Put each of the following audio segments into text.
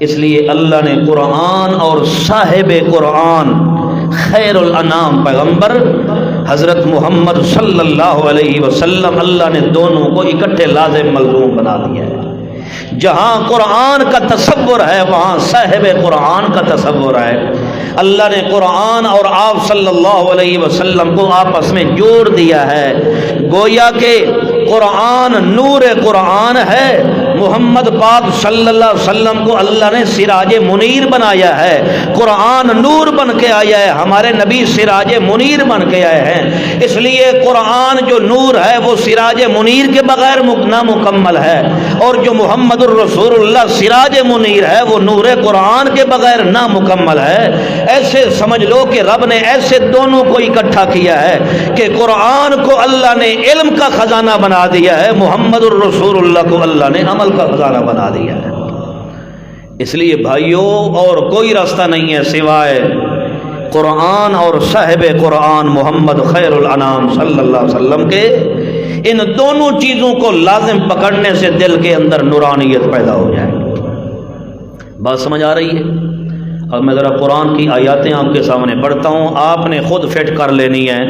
اس لیے اللہ نے قرآن اور صاحب قرآن خیر الانام پیغمبر حضرت محمد صلی اللہ علیہ وسلم، اللہ نے دونوں کو اکٹھے لازم ملزوم بنا دیا ہے۔ جہاں قرآن کا تصور ہے وہاں صاحب قرآن کا تصور ہے۔ اللہ نے قرآن اور آپ صلی اللہ علیہ وسلم کو آپس میں جوڑ دیا ہے، گویا کہ قرآن نور قرآن ہے، محمد پاک صلی اللہ علیہ وسلم کو اللہ نے سراج منیر بنایا ہے، قرآن نور بن کے آیا ہے، ہمارے نبی سراج منیر بن کے آئے ہیں۔ اس لیے قرآن جو نور ہے وہ سراج منیر کے بغیر نامکمل ہے، اور جو محمد الرسول اللہ سراج منیر ہے وہ نور قرآن کے بغیر نامکمل ہے۔ ایسے سمجھ لو کہ رب نے ایسے دونوں کو اکٹھا کیا ہے کہ قرآن کو اللہ نے علم کا خزانہ بنا دیا ہے، محمد الرسول اللہ کو اللہ نے عمل کا خزانہ بنا دیا ہے۔ اس لیے بھائیوں اور کوئی راستہ نہیں ہے سوائے قرآن اور صاحب قرآن محمد خیر الانام صلی اللہ علیہ وسلم کے۔ ان دونوں چیزوں کو لازم پکڑنے سے دل کے اندر نورانیت پیدا ہو جائے۔ بات سمجھ آ رہی ہے؟ اب میں ذرا قرآن کی آیاتیں آپ کے سامنے پڑھتا ہوں، آپ نے خود فٹ کر لینی ہے۔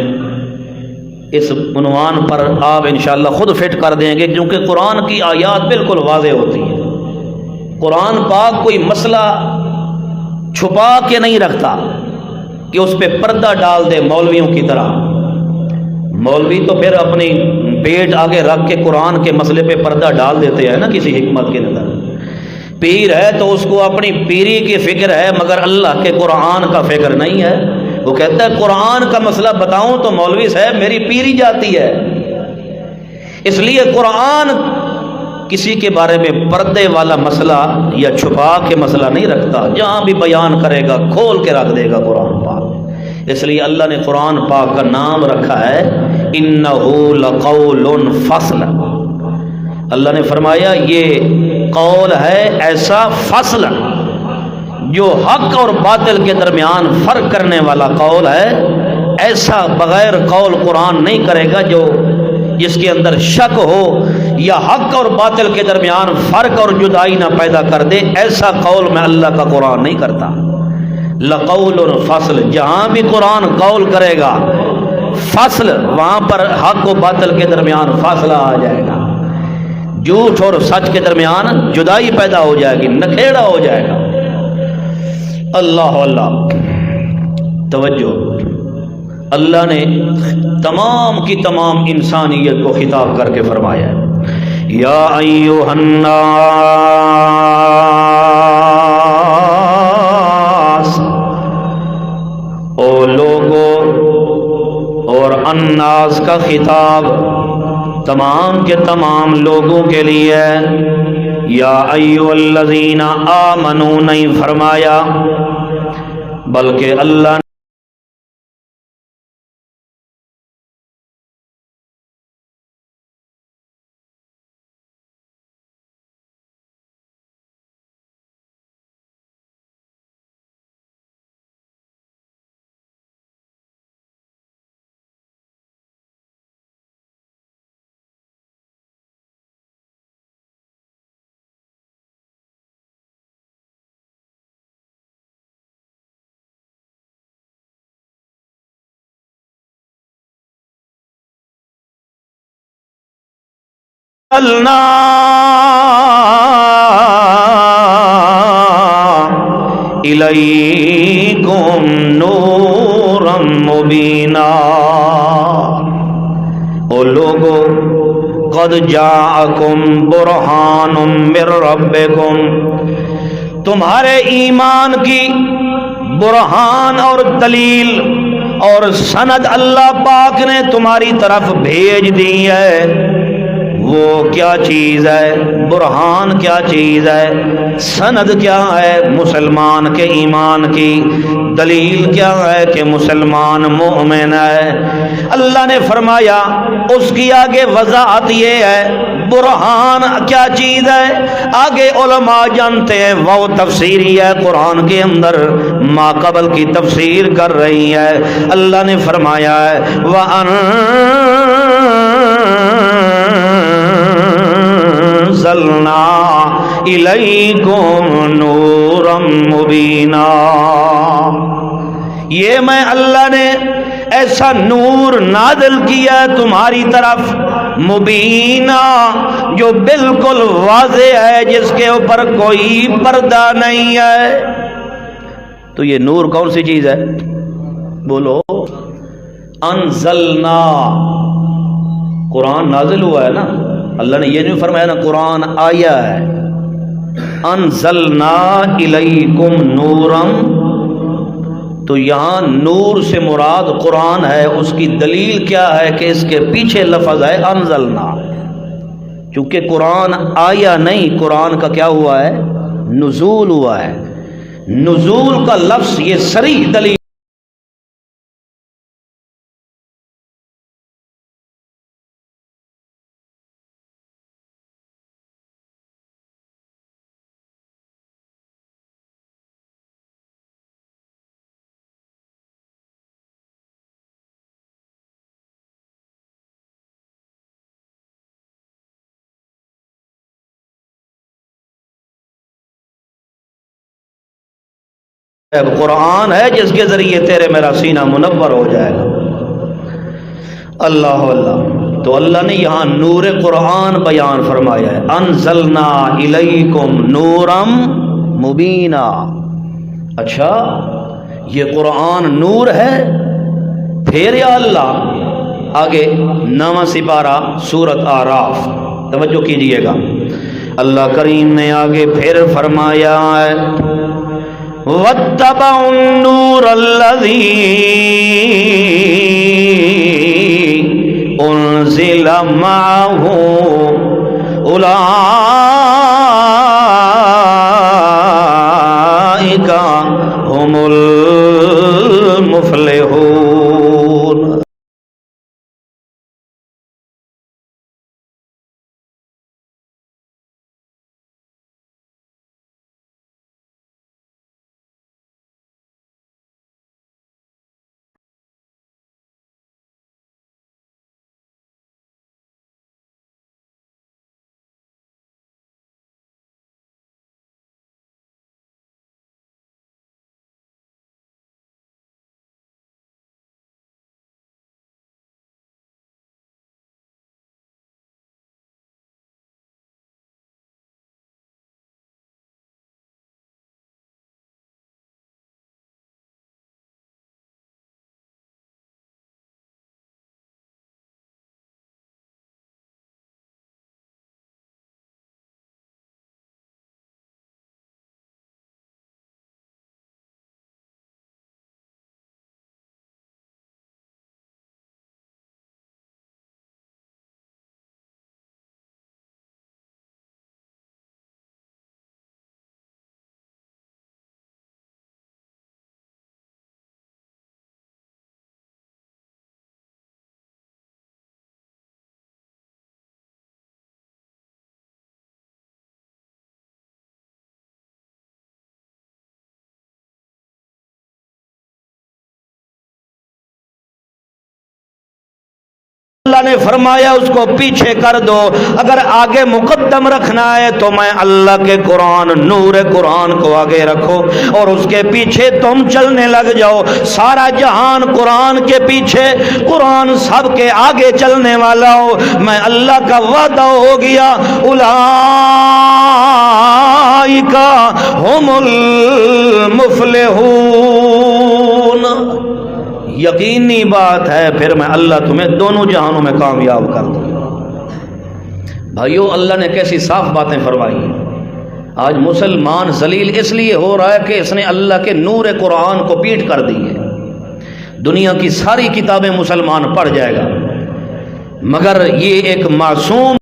اس عنوان پر آپ انشاءاللہ خود فٹ کر دیں گے، کیونکہ قرآن کی آیات بالکل واضح ہوتی ہے۔ قرآن پاک کوئی مسئلہ چھپا کے نہیں رکھتا کہ اس پہ پردہ ڈال دے مولویوں کی طرح۔ مولوی تو پھر اپنی پیٹ آگے رکھ کے قرآن کے مسئلے پہ پردہ ڈال دیتے ہیں نا کسی حکمت کے نظر۔ پیر ہے تو اس کو اپنی پیری کی فکر ہے مگر اللہ کے قرآن کا فکر نہیں ہے۔ وہ کہتا ہے قرآن کا مسئلہ بتاؤں تو مولوی صاحب میری پیری جاتی ہے۔ اس لیے قرآن کسی کے بارے میں پردے والا مسئلہ یا چھپا کے مسئلہ نہیں رکھتا، جہاں بھی بیان کرے گا کھول کے رکھ دے گا قرآن پاک۔ اس لیے اللہ نے قرآن پاک کا نام رکھا ہے انہ لقول فصل۔ اللہ نے فرمایا یہ قول ہے ایسا فصل جو حق اور باطل کے درمیان فرق کرنے والا قول ہے۔ ایسا بغیر قول قرآن نہیں کرے گا جو جس کے اندر شک ہو یا حق اور باطل کے درمیان فرق اور جدائی نہ پیدا کر دے، ایسا قول میں اللہ کا قرآن نہیں کرتا۔ لقول فصل، جہاں بھی قرآن قول کرے گا فصل، وہاں پر حق و باطل کے درمیان فاصلہ آ جائے گا، جھوٹ اور سچ کے درمیان جدائی پیدا ہو جائے گی، نکھیڑا ہو جائے گا۔ اللہ اللہ، توجہ، اللہ نے تمام کی تمام انسانیت کو خطاب کر کے فرمایا ہے یا ایھا الناس، او لوگو، اور الناس کا خطاب تمام کے تمام لوگوں کے لیے، یا ایھا الذین آمنوا نہیں فرمایا بلکہ اللہ نے الیکم نورا مبینا، او لوگو قد جاءکم برہان من ربکم، تمہارے ایمان کی برہان اور دلیل اور سند اللہ پاک نے تمہاری طرف بھیج دی ہے۔ وہ کیا چیز ہے؟ برہان کیا چیز ہے؟ سند کیا ہے؟ مسلمان کے ایمان کی دلیل کیا ہے کہ مسلمان مومن ہے؟ اللہ نے فرمایا اس کی آگے وضاحت یہ ہے برہان کیا چیز ہے، آگے علماء جانتے ہیں وہ تفسیری ہے، قرآن کے اندر ما قبل کی تفسیر کر رہی ہے۔ اللہ نے فرمایا ہے وَأَنزَلْنَا إِلَيْكُمْ نُورًا نورا مبینا، یہ میں اللہ نے ایسا نور نازل کیا ہے تمہاری طرف، مبینہ جو بالکل واضح ہے، جس کے اوپر کوئی پردہ نہیں ہے۔ تو یہ نور کون سی چیز ہے؟ بولو۔ انزلنا، قرآن نازل ہوا ہے نا، اللہ نے یہ نہیں فرمایا نا قرآن آیا ہے۔ انزلنا الیکم نورا، تو یہاں نور سے مراد قرآن ہے۔ اس کی دلیل کیا ہے کہ اس کے پیچھے لفظ ہے انزلنا، چونکہ قرآن آیا نہیں، قرآن کا کیا ہوا ہے؟ نزول ہوا ہے۔ نزول کا لفظ یہ صریح دلیل قرآن ہے جس کے ذریعے تیرے میرا سینہ منور ہو جائے گا۔ اللہ اللہ، تو اللہ نے یہاں نور قرآن بیان فرمایا ہے، انزلنا الیکم نورا مبینا۔ اچھا، یہ قرآن نور ہے، پھر یا اللہ آگے 9واں سپارہ سورۃ اعراف، توجہ کیجئے گا، اللہ کریم نے آگے پھر فرمایا ہے وَاتَّبَعُوا النُّورَ الَّذِي أُنزِلَ مَعَهُ أُولَئِكَ هُمُ الْمُفْلِحُونَ۔ اللہ نے فرمایا اس کو پیچھے کر دو، اگر آگے مقدم رکھنا ہے تو میں اللہ کے قرآن، نور قرآن کو آگے رکھو اور اس کے پیچھے تم چلنے لگ جاؤ۔ سارا جہان قرآن کے پیچھے، قرآن سب کے آگے چلنے والا ہو، میں اللہ کا وعدہ ہو گیا اولئک ھم المفلحون۔ یقینی بات ہے پھر میں اللہ تمہیں دونوں جہانوں میں کامیاب کر دوں۔ بھائیو، اللہ نے کیسی صاف باتیں فرمائی ہیں۔ آج مسلمان ذلیل اس لیے ہو رہا ہے کہ اس نے اللہ کے نور قرآن کو پیٹ کر دی ہے۔ دنیا کی ساری کتابیں مسلمان پڑھ جائے گا، مگر یہ ایک معصوم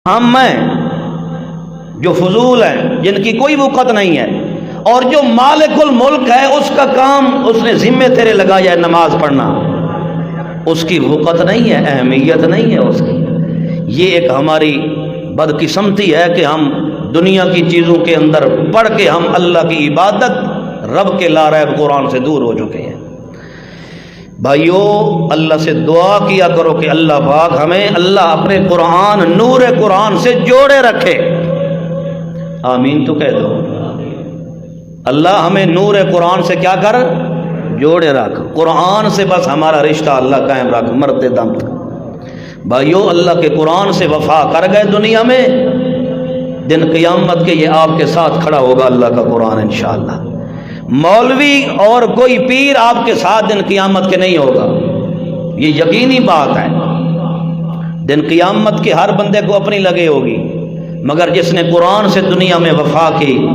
ہم ہیں جو فضول ہیں، جن کی کوئی وقت نہیں ہے، اور جو مالک الملک ہے اس کا کام اس نے ذمے تیرے لگایا ہے نماز پڑھنا، اس کی وقت نہیں ہے، اہمیت نہیں ہے اس کی۔ یہ ایک ہماری بدقسمتی ہے کہ ہم دنیا کی چیزوں کے اندر پڑھ کے ہم اللہ کی عبادت رب کے لا رہے قرآن سے دور ہو چکے ہیں۔ بھائیو، اللہ سے دعا کیا کرو کہ اللہ پاک ہمیں اللہ اپنے قرآن، نور قرآن سے جوڑے رکھے۔ آمین تو کہہ دو۔ اللہ ہمیں نور قرآن سے کیا کر؟ جوڑے رکھ۔ قرآن سے بس ہمارا رشتہ اللہ قائم رکھ مرتے دم تک۔ بھائیو، اللہ کے قرآن سے وفا کر گئے دنیا میں، دن قیامت کے یہ آپ کے ساتھ کھڑا ہوگا اللہ کا قرآن انشاءاللہ۔ مولوی اور کوئی پیر آپ کے ساتھ دن قیامت کے نہیں ہوگا، یہ یقینی بات ہے۔ دن قیامت کے ہر بندے کو اپنی لگے ہوگی، مگر جس نے قرآن سے دنیا میں وفا کی،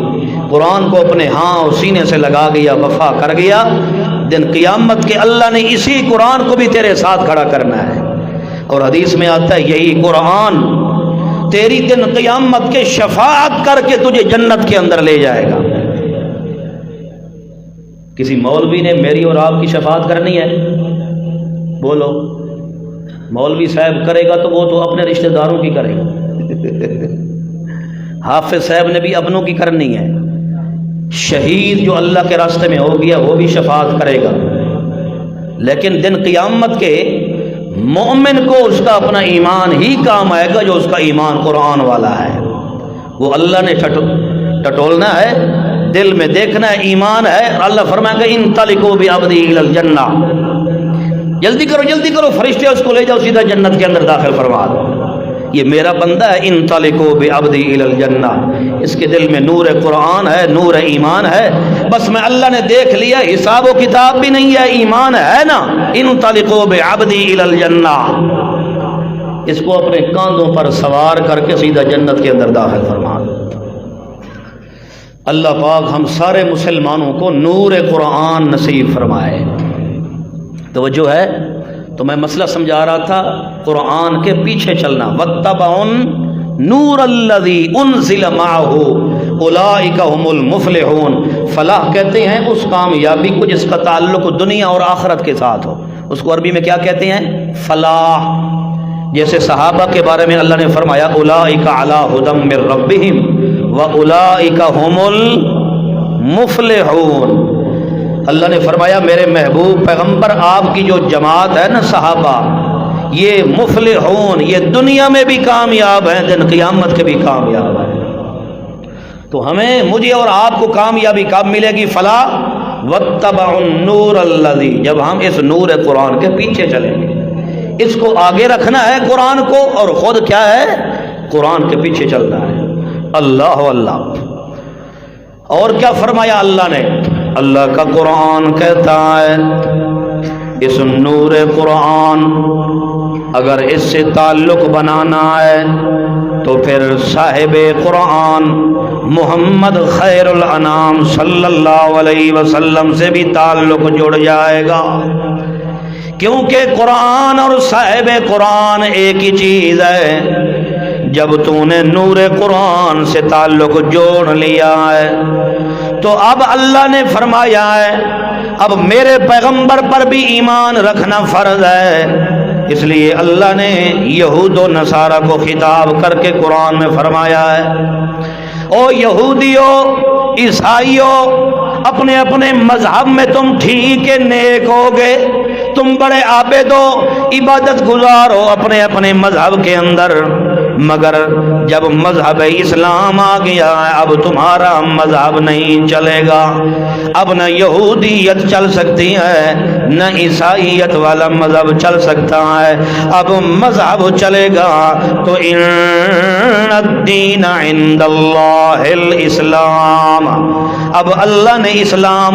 قرآن کو اپنے ہاں اور سینے سے لگا گیا، وفا کر گیا، دن قیامت کے اللہ نے اسی قرآن کو بھی تیرے ساتھ کھڑا کرنا ہے۔ اور حدیث میں آتا ہے یہی قرآن تیری دن قیامت کے شفاعت کر کے تجھے جنت کے اندر لے جائے گا۔ کسی مولوی نے میری اور آپ کی شفاعت کرنی ہے؟ بولو، مولوی صاحب کرے گا تو وہ تو اپنے رشتہ داروں کی کرے گا، حافظ صاحب نے بھی اپنوں کی کرنی ہے، شہید جو اللہ کے راستے میں ہو گیا وہ بھی شفاعت کرے گا، لیکن دن قیامت کے مومن کو اس کا اپنا ایمان ہی کام آئے گا، جو اس کا ایمان قرآن والا ہے۔ وہ اللہ نے ٹٹولنا ہے، دل میں دیکھنا ہے، ایمان ہے۔ اللہ فرمائے گا انطلقوا بعبدی الی الجنہ، جلدی کرو جلدی کرو، فرشتے اس کو لے جاؤ سیدھا جنت کے اندر داخل فرما دو، یہ میرا بندہ ہے۔ انطلقوا بعبدی الی الجنہ، اس کے دل میں نور قرآن ہے، نور ایمان ہے، بس میں اللہ نے دیکھ لیا، حساب و کتاب بھی نہیں ہے، ایمان ہے نا۔ انطلقوا بعبدی الی الجنہ، اس کو اپنے کاندھوں پر سوار کر کے سیدھا جنت کے اندر داخل فرما دو۔ اللہ پاک ہم سارے مسلمانوں کو نور قرآن نصیب فرمائے۔ توجہ ہے؟ تو میں مسئلہ سمجھا رہا تھا قرآن کے پیچھے چلنا۔ واتبعوا النور الذی انزل معہ اولئک هم المفلحون، فلاح کہتے ہیں اس کامیابی کو جس کا تعلق دنیا اور آخرت کے ساتھ ہو، اس کو عربی میں کیا کہتے ہیں؟ فلاح۔ جیسے صحابہ کے بارے میں اللہ نے فرمایا اولئک علی ھدی من ربہم وَأُولَئِكَ هُمُ الْمُفْلِحُونَ۔ اللہ نے فرمایا میرے محبوب پیغمبر آپ کی جو جماعت ہے نا صحابہ، یہ مفلحون، یہ دنیا میں بھی کامیاب ہیں، دن قیامت کے بھی کامیاب ہیں۔ تو ہمیں، مجھے اور آپ کو کامیابی کب ملے گی؟ فلاح وَاتَّبَعُوا النُّورَ الَّذِي، جب ہم اس نور قرآن کے پیچھے چلیں گے، اس کو آگے رکھنا ہے قرآن کو، اور خود کیا ہے؟ قرآن کے پیچھے چلنا ہے۔ اللہ اللہ۔ اور کیا فرمایا اللہ نے؟ اللہ کا قرآن کہتا ہے اس نور قرآن اگر اس سے تعلق بنانا ہے تو پھر صاحب قرآن محمد خیر الانام صلی اللہ علیہ وسلم سے بھی تعلق جڑ جائے گا، کیونکہ قرآن اور صاحب قرآن ایک ہی چیز ہے۔ جب تو نے نور قرآن سے تعلق جوڑ لیا ہے تو اب اللہ نے فرمایا ہے اب میرے پیغمبر پر بھی ایمان رکھنا فرض ہے۔ اس لیے اللہ نے یہود و نصارہ کو خطاب کر کے قرآن میں فرمایا ہے او یہودیو عیسائیو، اپنے اپنے مذہب میں تم ٹھیک نیک ہوگے، تم بڑے عابد و عبادت گزار ہو اپنے اپنے مذہب کے اندر، مگر جب مذہب اسلام آ گیا ہے اب تمہارا مذہب نہیں چلے گا، اب نہ یہودیت چل سکتی ہے نہ عیسائیت والا مذہب چل سکتا ہے، اب مذہب چلے گا تو ان الدین عند اللہ الاسلام، اب اللہ نے اسلام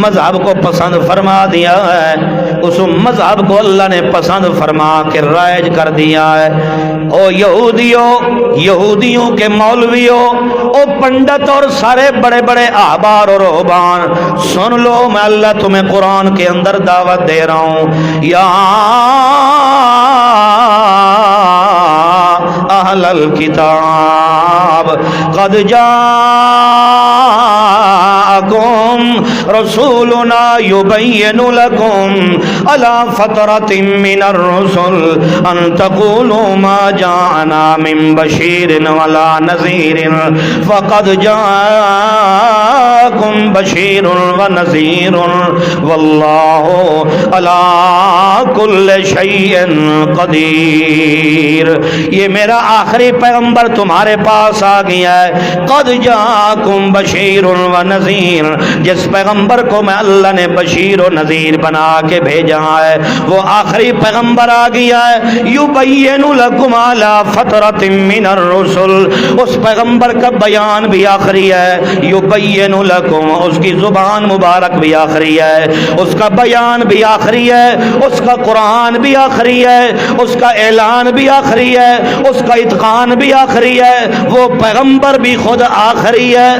مذہب کو پسند فرما دیا ہے، اس مذہب کو اللہ نے پسند فرما کے رائج کر دیا ہے۔ او یہودیوں کے مولویوں، او پنڈت اور سارے بڑے بڑے احبار اور رہبان، سن لو میں اللہ تمہیں قرآن کے اندر دعوت دے رہا ہوں، یا اہل الکتاب قد جاءکم رسولنا یبین لکم علی فترۃ من الرسل ان تقولوا ما جاءنا من بشیر ولا نذیر فقد جاءکم بشیر ونذیر واللہ علی کل شیء قدیر۔ یہ میرا آخری پیغمبر تمہارے پاس آ گیا ہے، قد جاءکم بشیر و نذیر، جس پیغمبر کو میں اللہ نے بشیر و نذیر بنا کے بھیجا ہے وہ آخری پیغمبر آ گیا ہے۔ یبین لکم علی فترۃ من الرسل، اس پیغمبر کا بیان بھی آخری ہے، یبین لکم، اس کی زبان مبارک بھی آخری ہے، اس کا بیان بھی آخری ہے، اس کا قرآن بھی آخری ہے، اس کا اعلان بھی آخری ہے، اس کا اتقان بھی آخری ہے، وہ پیغمبر بھی خود آخری ہے۔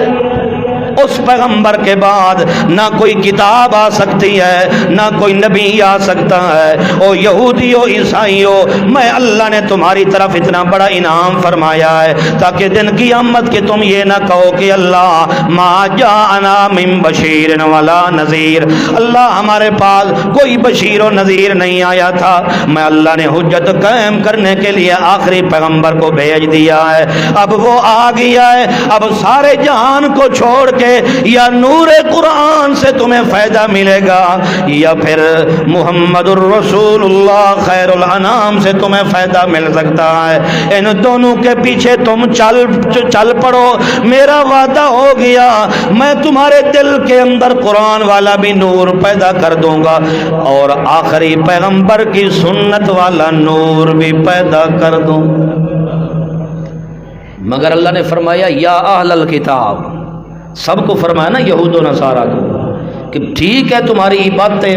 اس پیغمبر کے بعد نہ کوئی کتاب آ سکتی ہے، نہ کوئی نبی آ سکتا ہے۔ او یہودیو عیسائیو، میں اللہ نے تمہاری طرف اتنا بڑا انعام فرمایا ہے تاکہ دن قیامت کے تم یہ نہ کہو کہ اللہ ما جاءنا من بشیر ولا نذیر، اللہ ہمارے پاس کوئی بشیر و نذیر نہیں آیا تھا۔ میں اللہ نے حجت قائم کرنے کے لیے آخری پیغمبر کو بھیج دیا ہے، اب وہ آ گیا ہے، اب سارے جہان کو چھوڑ کے یا نور قرآن سے تمہیں فائدہ ملے گا یا پھر محمد الرسول اللہ خیر الانام سے تمہیں فائدہ مل سکتا ہے۔ ان دونوں کے پیچھے تم چل پڑو، میرا وعدہ ہو گیا میں تمہارے دل کے اندر قرآن والا بھی نور پیدا کر دوں گا اور آخری پیغمبر کی سنت والا نور بھی پیدا کر دوں گا۔ مگر اللہ نے فرمایا یا اہل الکتاب، سب کو فرمایا نا، یہود و نصارہ کو، کہ ٹھیک ہے تمہاری باتیں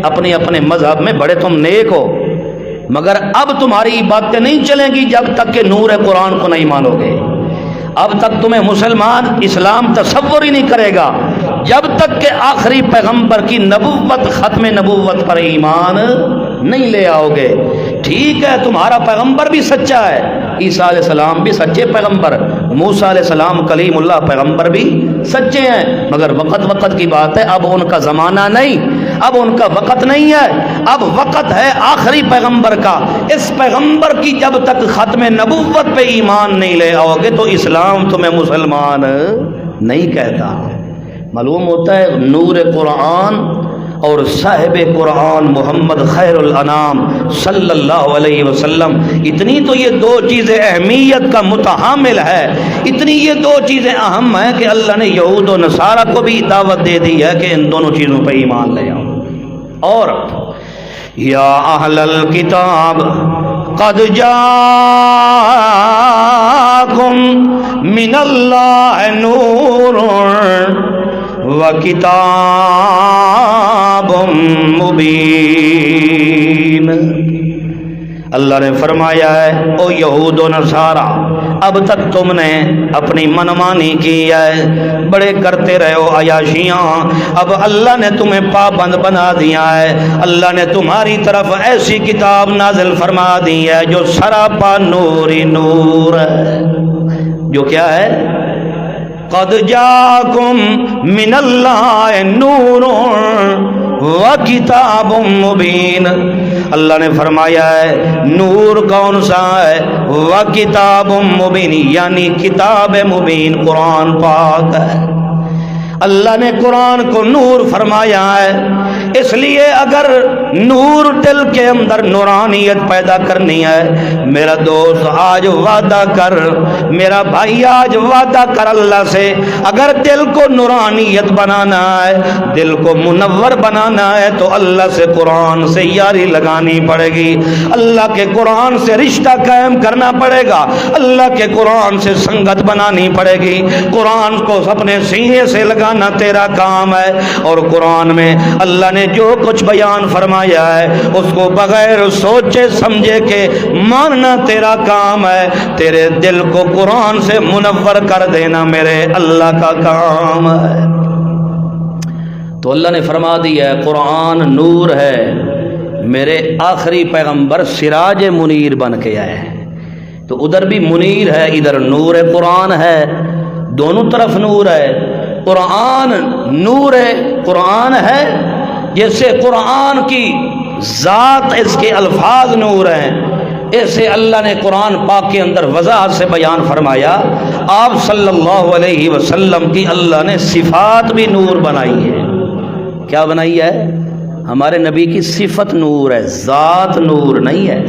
اپنے اپنے مذہب میں بڑے تم نیک ہو، مگر اب تمہاری باتیں نہیں چلیں گی جب تک کہ نور قرآن کو نہیں مانو گے۔ اب تک تمہیں مسلمان اسلام تصور ہی نہیں کرے گا جب تک کہ آخری پیغمبر کی نبوت، ختم نبوت پر ایمان نہیں لے آؤ گے۔ ٹھیک ہے تمہارا پیغمبر بھی سچا ہے، عیسیٰ علیہ السلام بھی سچے پیغمبر، موسیٰ علیہ السلام کلیم اللہ پیغمبر بھی سچے ہیں، مگر وقت کی بات ہے، اب ان کا زمانہ نہیں، اب ان کا وقت نہیں ہے، اب وقت ہے آخری پیغمبر کا۔ اس پیغمبر کی جب تک ختم نبوت پہ ایمان نہیں لے آؤ گے تو اسلام تمہیں مسلمان نہیں کہتا۔ معلوم ہوتا ہے نور قرآن اور صاحب قرآن محمد خیر الانام صلی اللہ علیہ وسلم، اتنی تو یہ دو چیزیں اہمیت کا متحامل ہے، اتنی یہ دو چیزیں اہم ہیں کہ اللہ نے یہود و نصارہ کو بھی دعوت دے دی ہے کہ ان دونوں چیزوں پہ ایمان لے آؤ۔ اور یا اہل الکتاب قد جاءکم من اللہ نور وَكِتَابٌ مُبِينٌ۔ اللہ نے فرمایا ہے او یہود و نصارہ، اب تک تم نے اپنی منمانی کی ہے، بڑے کرتے رہے ہو عیاشیاں، اب اللہ نے تمہیں پابند بنا دیا ہے، اللہ نے تمہاری طرف ایسی کتاب نازل فرما دی ہے جو سراپا نوری نور ہے، جو کیا ہے؟ قد جاءکم من اللہ نور وکتاب مبین۔ اللہ نے فرمایا ہے نور کون سا ہے؟ وکتاب مبین، یعنی کتاب مبین قرآن پاک ہے۔ اللہ نے قرآن کو نور فرمایا ہے، اس لیے اگر نور دل کے اندر نورانیت پیدا کرنی ہے، میرا دوست آج وعدہ کر، میرا بھائی آج وعدہ کر اللہ سے، اگر دل کو نورانیت بنانا ہے، دل کو منور بنانا ہے تو اللہ سے قرآن سے یاری لگانی پڑے گی، اللہ کے قرآن سے رشتہ قائم کرنا پڑے گا، اللہ کے قرآن سے سنگت بنانی پڑے گی، قرآن کو اپنے سینے سے لگانا تیرا کام ہے۔ اور قرآن میں اللہ نے جو کچھ بیان فرمایا ہے اس کو بغیر سوچے سمجھے کے ماننا تیرا کام ہے، تیرے دل کو قرآن سے منور کر دینا میرے اللہ کا کام ہے۔ تو اللہ نے فرما دیا ہے قرآن نور ہے، میرے آخری پیغمبر سراج منیر بن کے آئے ہیں، تو ادھر بھی منیر ہے، ادھر نور قرآن ہے، دونوں طرف نور ہے۔ قرآن نور ہے، قرآن ہے، جیسے قرآن کی ذات، اس کے الفاظ نور ہیں، ایسے اللہ نے قرآن پاک کے اندر وضاحت سے بیان فرمایا۔ آپ صلی اللہ علیہ وسلم کی اللہ نے صفات بھی نور بنائی ہے۔ کیا بنائی ہے؟ ہمارے نبی کی صفت نور ہے، ذات نور نہیں ہے۔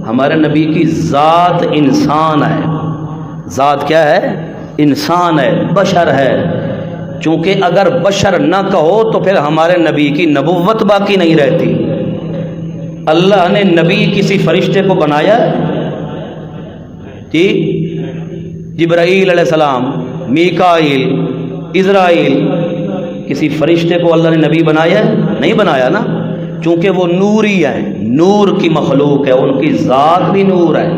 ہمارے نبی کی ذات انسان ہے۔ ذات کیا ہے؟ انسان ہے، بشر ہے۔ چونکہ اگر بشر نہ کہو تو پھر ہمارے نبی کی نبوت باقی نہیں رہتی۔ اللہ نے نبی کسی فرشتے کو بنایا جی؟ جبرائیل علیہ السلام، میکائیل، اسرائیل، کسی فرشتے کو اللہ نے نبی بنایا؟ نہیں بنایا نا، چونکہ وہ نوری ہے، نور کی مخلوق ہے، ان کی ذات بھی نور ہے۔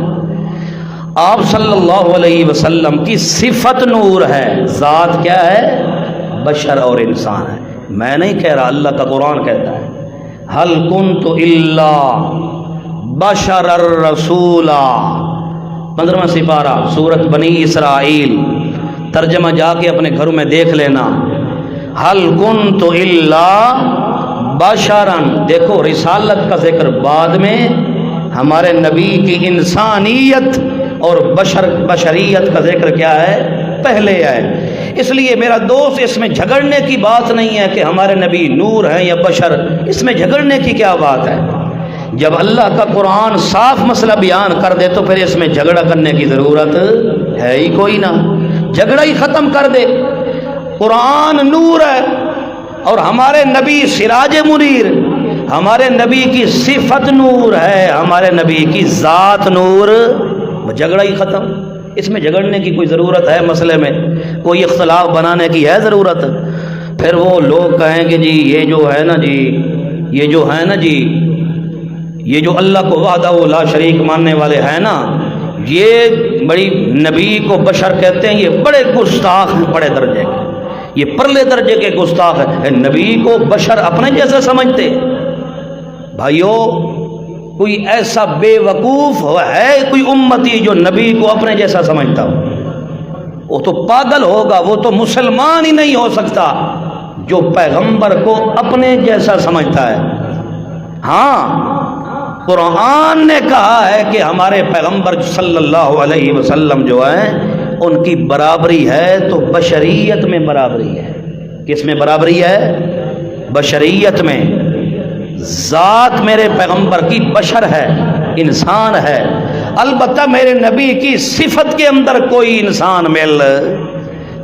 آپ صلی اللہ علیہ وسلم کی صفت نور ہے، ذات کیا ہے؟ بشر اور انسان ہے۔ میں نہیں کہہ رہا، اللہ کا قرآن کہتا ہے حل کنت الا بشر الرسولا، 15واں سپارہ سورۃ بنی اسرائیل، ترجمہ جا کے اپنے گھروں میں دیکھ لینا۔ حل کنت الا بشرا، دیکھو رسالت کا ذکر بعد میں، ہمارے نبی کی انسانیت اور بشریت کا ذکر کیا ہے؟ پہلے ہے۔ اس لیے میرا دوست، اس میں جھگڑنے کی بات نہیں ہے کہ ہمارے نبی نور ہیں یا بشر، اس میں جھگڑنے کی کیا بات ہے؟ جب اللہ کا قرآن صاف مسئلہ بیان کر دے تو پھر اس میں جھگڑا کرنے کی ضرورت ہے ہی کوئی نہ، جھگڑا ہی ختم کر دے۔ قرآن نور ہے اور ہمارے نبی سراج منیر، ہمارے نبی کی صفت نور ہے، ہمارے نبی کی ذات نور، جھگڑا ہی ختم۔ اس میں جھگڑنے کی کوئی ضرورت ہے؟ مسئلے میں کوئی اختلاف بنانے کی ہے ضرورت؟ پھر وہ لوگ کہیں کہ جی یہ جو ہے نا جی، یہ جو ہے نا جی، یہ جو اللہ کو وحدہ لا شریک ماننے والے ہیں نا، یہ بڑی نبی کو بشر کہتے ہیں، یہ بڑے گستاخ ہیں، بڑے درجے کے، یہ پرلے درجے کے گستاخ ہیں، نبی کو بشر اپنے جیسا سمجھتے۔ بھائیو، کوئی ایسا بے وقوف ہے کوئی امتی جو نبی کو اپنے جیسا سمجھتا ہو؟ وہ تو پاگل ہوگا، وہ تو مسلمان ہی نہیں ہو سکتا جو پیغمبر کو اپنے جیسا سمجھتا ہے۔ ہاں، قرآن نے کہا ہے کہ ہمارے پیغمبر صلی اللہ علیہ وسلم جو ہیں ان کی برابری ہے، تو بشریت میں برابری ہے۔ کس میں برابری ہے؟ بشریت میں۔ ذات میرے پیغمبر کی بشر ہے، انسان ہے، البتہ میرے نبی کی صفت کے اندر کوئی انسان مل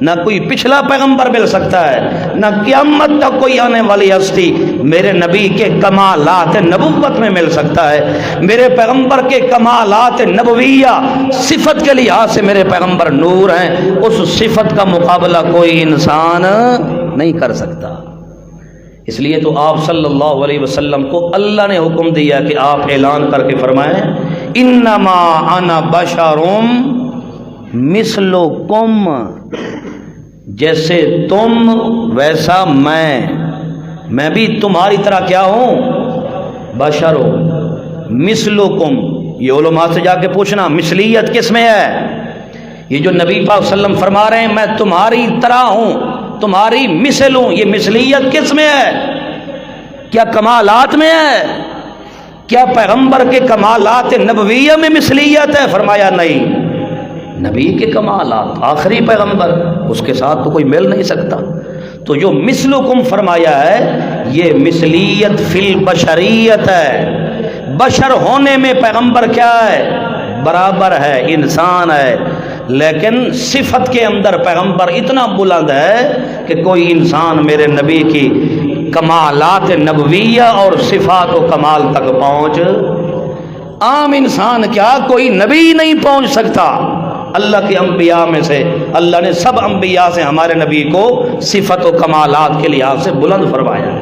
نہ کوئی پچھلا پیغمبر مل سکتا ہے، نہ قیامت تک کوئی آنے والی ہستی میرے نبی کے کمالات نبوت میں مل سکتا ہے۔ میرے پیغمبر کے کمالات نبویہ صفت کے لحاظ سے میرے پیغمبر نور ہیں، اس صفت کا مقابلہ کوئی انسان نہیں کر سکتا۔ اس لیے تو آپ صلی اللہ علیہ وسلم کو اللہ نے حکم دیا کہ آپ اعلان کر کے فرمائیں انما انا بشر مثلکم، جیسے تم ویسا میں بھی تمہاری طرح کیا ہوں؟ بشر ہوں۔ مثلکم، یہ علماء سے جا کے پوچھنا مثلیت کس میں ہے؟ یہ جو نبی پاک صلی اللہ علیہ وسلم فرما رہے ہیں میں تمہاری طرح ہوں، تمہاری مثل ہوں، یہ مثلیت کس میں ہے؟ کیا کمالات میں ہے؟ کیا پیغمبر کے کمالات نبویہ میں مثلیت ہے؟ فرمایا نہیں، نبی کے کمالات، آخری پیغمبر، اس کے ساتھ تو کوئی مل نہیں سکتا۔ تو جو مثلکم فرمایا ہے یہ مثلیت فی البشریت ہے، بشر ہونے میں پیغمبر کیا ہے؟ برابر ہے، انسان ہے، لیکن صفت کے اندر پیغمبر اتنا بلند ہے کہ کوئی انسان میرے نبی کی کمالات نبویہ اور صفات و کمال تک پہنچ، عام انسان کیا کوئی نبی نہیں پہنچ سکتا۔ اللہ کے انبیاء میں سے اللہ نے سب انبیاء سے ہمارے نبی کو صفت و کمالات کے لحاظ سے بلند فرمایا ہے۔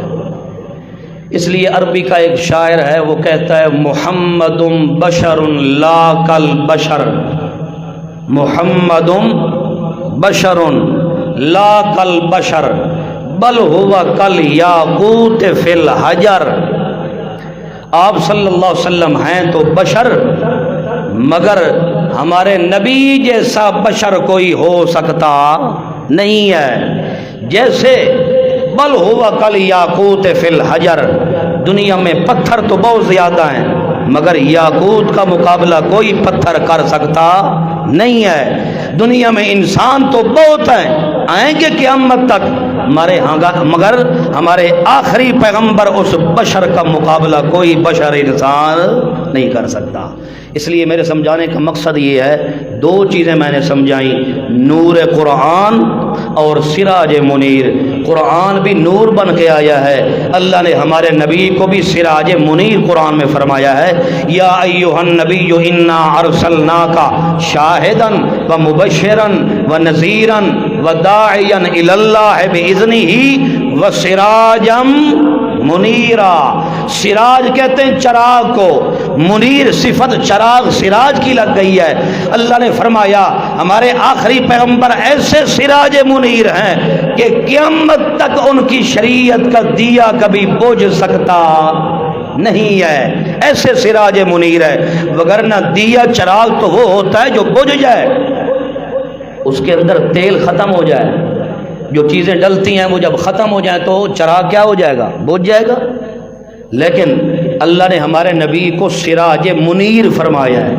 اس لیے عربی کا ایک شاعر ہے، وہ کہتا ہے محمد بشر لا کل بشر، محمد بشر لا کل بشر بل ہوا کل یاقوت فی الحجر۔ آپ صلی اللہ علیہ وسلم ہیں تو بشر، مگر ہمارے نبی جیسا بشر کوئی ہو سکتا نہیں ہے. جیسے بل ہوا کل یاقوت فی الحجر، دنیا میں پتھر تو بہت زیادہ ہیں مگر یاقوت کا مقابلہ کوئی پتھر کر سکتا نہیں ہے. دنیا میں انسان تو بہت ہیں، آئیں گے قیامت تک، مگر ہمارے آخری پیغمبر اس بشر کا مقابلہ کوئی بشر انسان نہیں کر سکتا. اس لیے میرے سمجھانے کا مقصد یہ ہے، دو چیزیں میں نے سمجھائیں، نور قرآن اور سراج منیر. قرآن بھی نور بن کے آیا ہے، اللہ نے ہمارے نبی کو بھی سراج منیر قرآن میں فرمایا ہے، یا ایھا النبی انا ارسلناک شاہدا ومبشرا ونذیرا وداعیا الی اللہ باذنہ وسراجا منیرا. سراج کہتے ہیں چراغ کو، منیر صفت چراغ سراج کی لگ گئی ہے. اللہ نے فرمایا ہمارے آخری پیغمبر ایسے سراج منیر ہیں کہ قیامت تک ان کی شریعت کا دیا کبھی بجھ سکتا نہیں ہے، ایسے سراج منیر ہے. وگرنہ دیا چراغ تو وہ ہوتا ہے جو بجھ جائے، اس کے اندر تیل ختم ہو جائے، جو چیزیں ڈلتی ہیں وہ جب ختم ہو جائیں تو چراغ کیا ہو جائے گا؟ بجھ جائے گا. لیکن اللہ نے ہمارے نبی کو سراج منیر فرمایا ہے،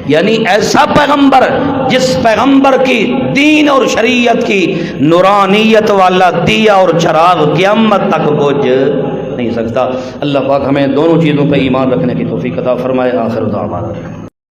یعنی ایسا پیغمبر جس پیغمبر کی دین اور شریعت کی نورانیت والا دیا اور چراغ قیامت تک بجھ نہیں سکتا. اللہ پاک ہمیں دونوں چیزوں پہ ایمان رکھنے کی توفیق عطا فرمائے. آخر دعوانا